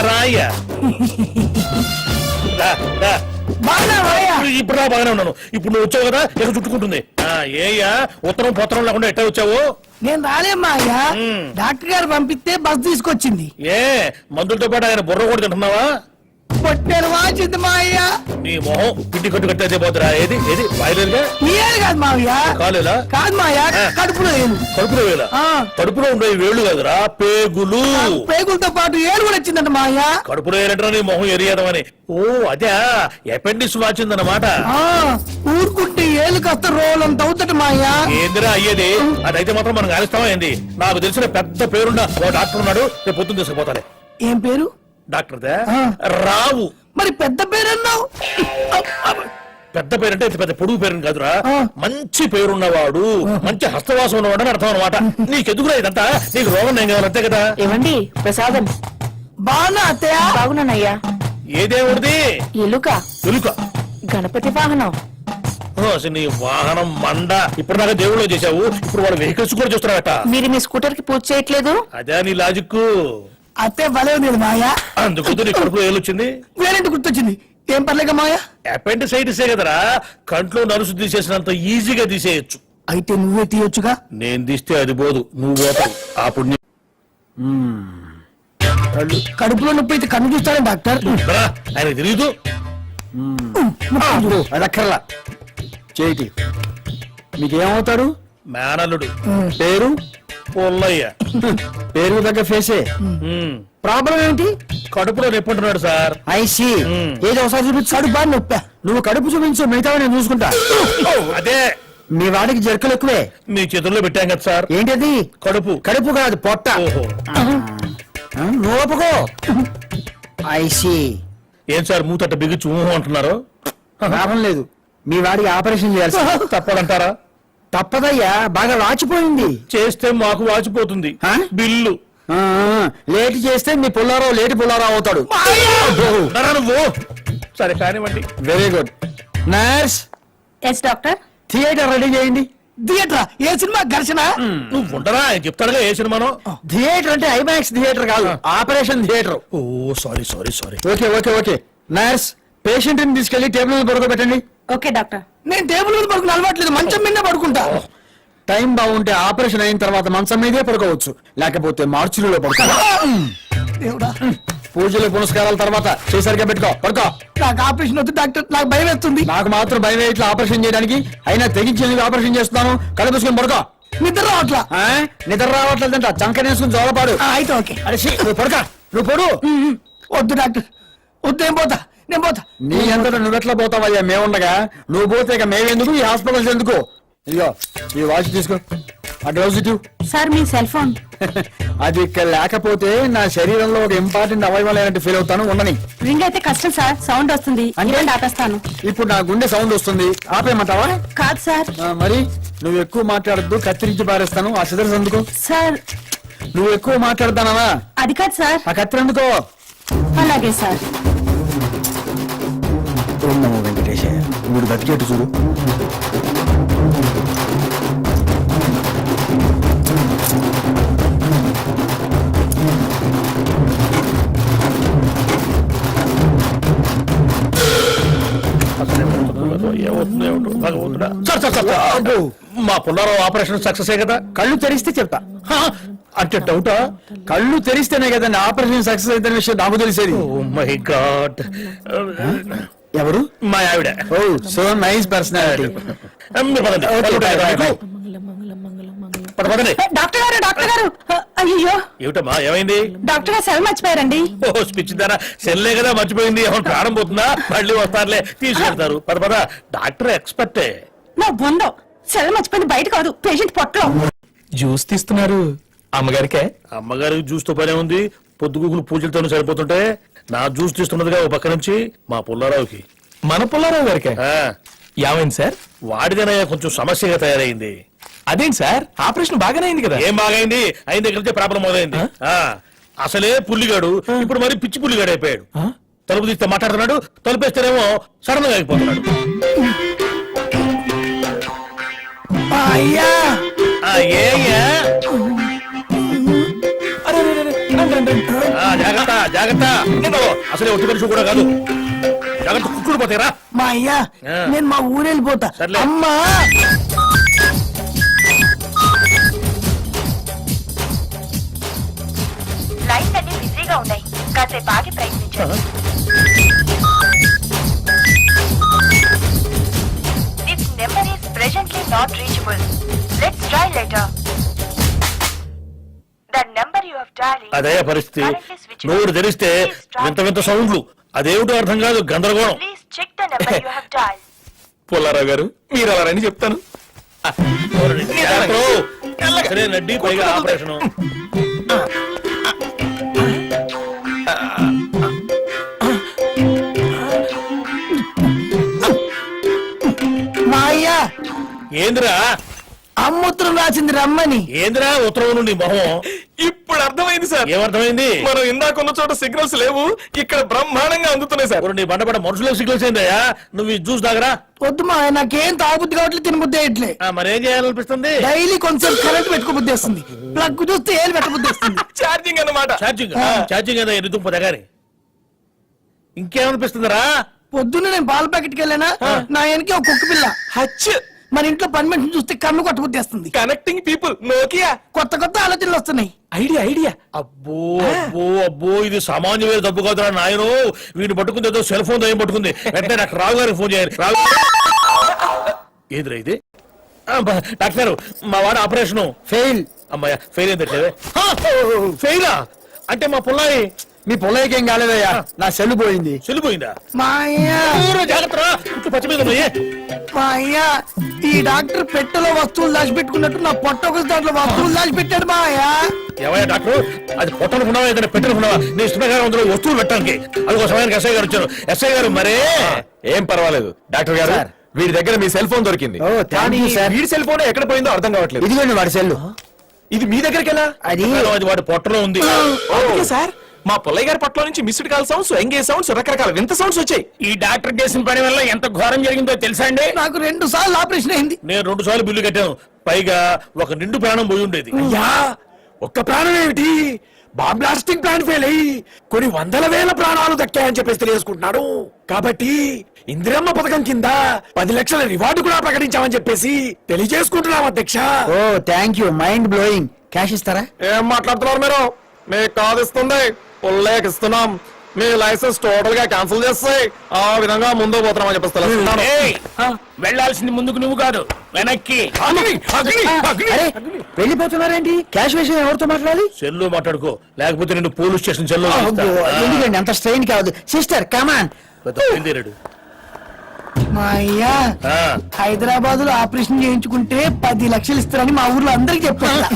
రాయ్యా ఇప్పుడు బాగానే ఉన్నాను. ఇప్పుడు నువ్వు వచ్చావు కదా ఎక్కడ చుట్టుకుంటుంది. ఏయ్యా ఉత్తరం పొత్తరం లేకుండా ఎట్లా వచ్చావు? నేను రాలేమ్మా అయ్యా, డాక్టర్ గారు పంపిస్తే బస్ తీసుకొచ్చింది. ఏ మందులతో పాటు ఆయన బుర్ర కూడా తింటున్నావా? పొట్టేరు వాచింది మా అయ్యా. నీ మొహం పిట్టి కట్టు కట్టయితే పోతురా. ఏది ఏది బయలుదేరిగా కాదు మావయ్య, కాలేదా? కాదు మావయ్య, కడుపులో ఏలు. కడుపులో వేళ? కడుపులో ఉండే వేళ్ళు కదరా పేగులు. పేగులతో పాటు ఏలు కూడా వచ్చిందంట మావయ్య. కడుపులో ఏలంటారా నీ మొహం ఎరియదమని? ఓ అదే అపెండిక్స్ వచ్చిందన్నమాట. ఊరుకుంటే ఏలు కాస్త రోలంత అవుతట మావయ్య. ఏందిరా అయ్యేది? అదైతే మాత్రం మనం కానిస్తామా ఏంది? నాకు తెలిసిన పెద్ద పేరున్న ఓ డాక్టర్ ఉన్నాడు, రేపు పొద్దున్న తీసుకుపోతానే. ఏం పేరు? డాక్టర్ రావు. మరి పెద్ద పేరు అన్నావు? పెద్ద పేరంటే పెద్ద పొడుగు పేరు కాదురా, మంచి పేరున్నవాడు, మంచి హస్తవాసం ఉన్నవాడు అని అర్థం అనమాట. నీకెందుకురా ఇదంతా? నీకు రోగం నేను కావాలి అంతే కదా. ఏమండి ప్రసాదం? బాగున్నా అత్తయ్య. బాగున్నానయ్యా. ఏ దేవుడిది? ఎలుక. ఎలుక? గణపతి వాహనం. అసలు నీ వాహనం మండ. ఇప్పుడు దాకా దేవుళ్ళు చేశావు, ఇప్పుడు వాళ్ళ వెహికల్స్ కూడా చూస్తున్నారట. మీరు మీ స్కూటర్ కి పూజ చేయట్లేదు? అదే నీ లాజిక్. అత్తే బలే ఉంది మాయా. అందుకు నీ కడుపులో ఏలొచ్చింది. వేరేంటి గుర్తొచ్చింది? ఏం పర్లేక మాయా? అపెండిసైటిసే కదరా, కంట్లో నలుసు తీసేసినంత ఈజీగా తీసేయచ్చు. అయితే నువ్వే తీయొచ్చుగా. నేను తీస్తే అది పోదు, నువ్వు పోతావు. ఆ పుణ్యం. కడుపులో నొప్పి అయితే కన్ను చూస్తానే డాక్టర్. ఆయన తెలియదు. అది అక్కర్లా. చేతి మీకేమవుతాడు? మేనల్లుడు. పేరు? పొల్లయ్య. పేరు తగ్గ ఫేసే. ప్రాబ్లం ఏంటి? కడుపులో నొప్పుంటున్నాడు సార్. ఐసి ఏదో ఒకసారి చూపించు. కడుపు బాగా నొప్పా. నువ్వు కడుపు చూపించు, మిగతా నేను చూసుకుంటా. అదే మీ వాడికి జర్కలు ఎక్కువే. మీ చేతుల్లో పెట్టాం కదా సార్. ఏంటది? కడుపు. కడుపు కాదు పొట్ట. నోపుకో. ఐసి ఏం సార్ మూతట్ట బిగుచు అంటున్నారు? లాభం లేదు, మీ వాడికి ఆపరేషన్ చేయాల్సి. తప్పదంటారా? తప్పదయ్యా, బాగా వాచిపోయింది. చేస్తే మాకు వాచిపోతుంది బిల్లు. లేట్ చేస్తే మీ పుల్లారావు లేటి పుల్లారావు అవుతాడు. నువ్వు సరే కానివ్వండి. Very good. Nurse. Yes doctor. Theatre ready చేయండి. థియేటర్? ఏ సినిమా? ఘర్షణ? నువ్వు ఉండరా, చెప్తాడుగా ఏ సినిమానో. థియేటర్ అంటే ఐమాక్స్ థియేటర్ కాదు, ఆపరేషన్ థియేటర్. ఓ sorry sorry sorry. Okay okay okay. Nurse, patient ని తీసుకెళ్లి టేబుల్ మీద పడుకోబెట్టండి. Okay doctor. నేను టేబుల్ మీద పడుకుని అలవాట్లేదు, మంచం మీద పడుకుంటా. టైం బాగుంటే ఆపరేషన్ అయిన తర్వాత మంచం మీదే పడుకోవచ్చు, లేకపోతే మార్చురీలో పడుకో. పూజలు పునస్కారాల తర్వాత చేసరిగా పెట్టుకో, పడుకో. నాకు ఆపరేషన్ వద్దు డాక్టర్, నాకు భయం వేస్తుంది. నాకు మాత్రం భయం ఇట్లా ఆపరేషన్ చేయడానికి. అయినా తెగించి ఆపరేషన్ చేస్తున్నాను. కళ్ళు మూసుకొని పడుకో. నిద్ర రావట్లా. నిద్ర రావట్లేదంట, చంకనేసుకుని జోలపాడు. అయితే ఓకే. అరే నువ్వు పడుక, నువ్వు పడు. వద్దు డాక్టర్, వద్దు. ఏం పోతా, నేను పోతా. నీ అంతటా నువ్వెట్లా పోతావయ్యా, మేముండగా. నువ్వు పోతే ఇక మేమెందుకు, ఈ హాస్పిటల్స్ ఎందుకు? ఇదిగో ఈ వాచ్ తీసుకో. ఆ డోస్ ఇటు. సార్ మీ సెల్ ఫోన్. అది ఇక్కడ లేకపోతే నా శరీరంలో ఒక ఇంపార్టెంట్ అవయవం లేనట్టు ఫీల్ అవుతాను. ఉండని. రింగ్ అయితే కష్టం సార్, సౌండ్ వస్తుంది. ఆపేస్తాను. ఇప్పుడు నా గుండె సౌండ్ వస్తుంది, ఆపేయమంటావా? కాదు సార్. మరి నువ్వు ఎక్కువ మాట్లాడద్దు, కత్తిరించి పారేస్తాను. ఆ సిదర్స్ అందుకో. సార్ నువ్వు ఎక్కువ మాట్లాడతానా? అది కాదు సార్. ఆ కత్తి అందుకో. అలాగే సార్. వెంకటేశ, వీడు బతికేట్టు చూడు. మా పుల్లారావు ఆపరేషన్ సక్సెస్ కదా? కళ్ళు తెరిస్తే చెప్తా. అంటే డౌటా? కళ్ళు తెరిస్తేనే కదండి ఆపరేషన్ సక్సెస్ అయితే విషయం నాకు తెలిసేది. Oh my God. ఎవరు? మా ఆవిడ. Oh so nice personality. Doctor గారు, డాక్టర్ గారు. అయ్యో ఏమిటమ్మా, ఏమైంది? డాక్టర్ గారు సెల్ మర్చిపోయారండి. ఓ స్పిచ్ దారా, సెల్లే కదా మర్చిపోయింది. ఏమన్నా ప్రాణం పోతుందా? మళ్ళీ వస్తారులే, తీసుకెళ్తారు. పద డాక్టర్ ఎక్స్పర్టే. నా బొందో సెల్ మర్చిపోయింది, బయట కాదు, పేషెంట్ పొట్టలో. జ్యూస్ తీస్తున్నారు అమ్మగారికే? అమ్మగారికి జ్యూస్ తో పనే ఉంది, పొద్దుగుకులు పూజలతోనే సరిపోతుంటే. నా జ్యూస్ తీస్తున్నదిగా ఓ పక్క నుంచి మా పుల్లారావుకి. మన పుల్లారావు గారికే? ఏమైంది సార్? వాడిదేనయ్యా కొంచెం సమస్యగా తయారైంది. అదేంటి సార్, ఆపరేషన్ బాగానే అయింది కదా? ఏం బాగైంది? అయిన దగ్గర నుంచి ప్రాబ్లం మొదలైంది. అసలే పుల్లిగాడు, ఇప్పుడు మరి పిచ్చి పుల్లిగాడు అయిపోయాడు. తలుపు తీస్తే మాట్లాడుతున్నాడు, తలుపేస్తేనేమో సడన్ గా అయిపోతున్నాడు. అయ్యా అరే రండి జాగ్రత్త జాగ్రత్త ఇదిగో, అసలే ఒట్టి మనిషి కూడా కాదు జాగ్రత్త కుక్కుడు పోతారా మా అయ్యా ఆ. నేను మా ఊరు వెళ్ళిపోతా సర్లే. అమ్మా లైన్స్ అన్ని బిజీగా ఉన్నాయి కాసేపు ఆగి ప్రయత్నించండి this number is presently not reachable let's try later the number you have dialled అదే పరిస్థితి నోరు తెరిస్తే వింత వింత సౌండ్లు అదేమిటో అర్థం కాదు గందరగోళం please check the number you have dialled Pullarao గారు మీరు అలా రండి చెప్తాను సరే నడ్డి పైగా ఆపరేషన్ మా అయ్యా ఏందిరా అమ్ముత్రం రాసింది రమ్మని ఏందిరా ఉత్తరం నుండి మొహం ఇప్పుడు అర్థమైంది సార్ ఏమర్థమైంది మనం ఇందాకున్న చోట సిగ్నల్స్ లేవు ఇక్కడ బ్రహ్మాండంగా అందుతున్నాయి సార్ ఎవరు నీ బండపడ మనుషులకు సిగ్నల్స్ ఏందయ్యా నువ్వు ఇది జ్యూస్ తాగరా వద్దు మా నాకేం తాగుబుద్ధి కావట్లేదు తినబుద్ధి అయ్యట్లే మరేం చేయాలనిపిస్తుంది డైలీ కొంచెం కరెంట్ పెట్టుకోబుద్ధి వస్తుంది ప్లగ్ చూస్తే ఏలు పెట్టబుద్ధి వస్తుంది ఛార్జింగ్ అన్నమాట ఛార్జింగ్ ఛార్జింగ్ ఏదో ఎన్ని దుంప దగ్గర ఇంకేమనిపిస్తుందిరా పొద్దున్న నేను పాల ప్యాకెట్కి వెళ్ళానా నా వెనక ఒక కుక్క పిల్ల హచ్ మన ఇంట్లో పని మనిషిని చూస్తే కన్ను కొట్టబుద్ధి వస్తుంది కనెక్టింగ్ పీపుల్ నోకియా కొత్త కొత్త ఆలోచనలు వస్తున్నాయి ఐడియా అబ్బో అబ్బో అబ్బో ఇది సామాన్యమైన తప్పు కాదురా నాయను వీడిని పట్టుకుంది ఏదో సెల్ ఫోన్ ఏం పట్టుకుంది వెంటనే నాకు రావు గారికి ఫోన్ చేయాలి రావు ఏదిరా ఇది డాక్టర్ మా వాడు ఆపరేషన్ ఫెయిల్. అమ్మాయ ఫెయిల్ ఏంటంటే ఫెయిలా అంటే మా పుల్లాయి మీ పొలయ్యకి ఏం కాలేదయ్యా నా సెల్ పోయింది. చెల్లిపోయిందా మా అయ్యా జాగ్రత్త చుట్టూ పచ్చి మీద ఉన్నాయే మా అయ్యా ఈ డాక్టర్ పెట్టెలో వస్తువులు దాచిపెట్టుకున్నట్టు నా పొట్ట ఒక దాంట్లో వస్తువులు దాచిపెట్టాడు మా అయ్యా ఏమయ్యా డాక్టర్ అది పొట్టనుకున్నావా ఏదైనా పెట్టనుకున్నావా నీ ఇష్టమైన అందులో వస్తువులు పెట్టడానికి అది ఒక సమయానికి ఎస్ఐ గారు వచ్చారు ఎస్ఐ గారు మరే ఏం పర్వాలేదు డాక్టర్ గారు సార్. వీడి దగ్గర మీ సెల్ ఫోన్ దొరికింది ఓ, థాంక్ యూ, సార్. వీడి సెల్ ఫోన్ ఎక్కడ పోయిందో అర్థం కావట్లేదు ఇదిగోండి వాడి సెల్. ఇది మీ దగ్గరికి ఎలా అది అది వాడి పొట్టలో ఉంది ఓకే సార్ మా పుల్లయ్య గారి పట్ల నుంచి missed call sounds engage sounds రకరకాల వింత సౌండ్స్ వచ్చాయి ఈ డాక్టర్ చేసిన పని వల్ల ఎంత ఘోరం జరిగిందో తెలుసా అండి నాకు 2 సార్లు ఆపరేషన్ అయింది నేను 2 సార్లు బిల్లు కట్టాను పైగా ఒక నిండు ప్రాణం పోయి ఉండేది అయ్యా ఒక్క ప్రాణం ఏమిటి బాంబ్ బ్లాస్టింగ్ ప్లాన్ ఫెయిల్ అయ్యి కొన్ని వందల వేల ప్రాణాలు దక్కాయని చెప్పేసి తెలియజేసుకుంటున్నాడు కాబట్టి ఇందిరమ్మ పథకం కింద 10 లక్షల రివార్డు కూడా ప్రకటించామని చెప్పేసి తెలియజేసుకుంటున్నాం అధ్యక్ష. ఓ thank you mind blowing. Cash ఇస్తారా? ఏం మాట్లాడుతున్నారు మీరు మీకు కాదు ఇస్తుంది పుల్లయ్యకి ఇస్తున్నాం మీ లైసెన్స్ టోటల్ గా క్యాన్సిల్ చేస్తే ఆ విధంగా ముందు పోతున్నామని చెప్పేస్తాను వెళ్లాల్సింది ముందుకు నువ్వు కాదు వెనక్కి అరే వెళ్ళిపోతున్నారేంటి? క్యాష్ విషయం ఎవరితో మాట్లాడాలి? సెల్లో మాట్లాడుకో లేకపోతే నేను పోలీస్ స్టేషన్ సెల్లో అబ్బో, ఎందుకండి అంత స్ట్రెయిన్ కావద్దు. Sister come on. బయలుదేరాడు మా అయ్యా హైదరాబాద్ లో ఆపరేషన్ చేయించుకుంటే 10 లక్షలు ఇస్తారని మా ఊర్లో అందరికి చెప్పారు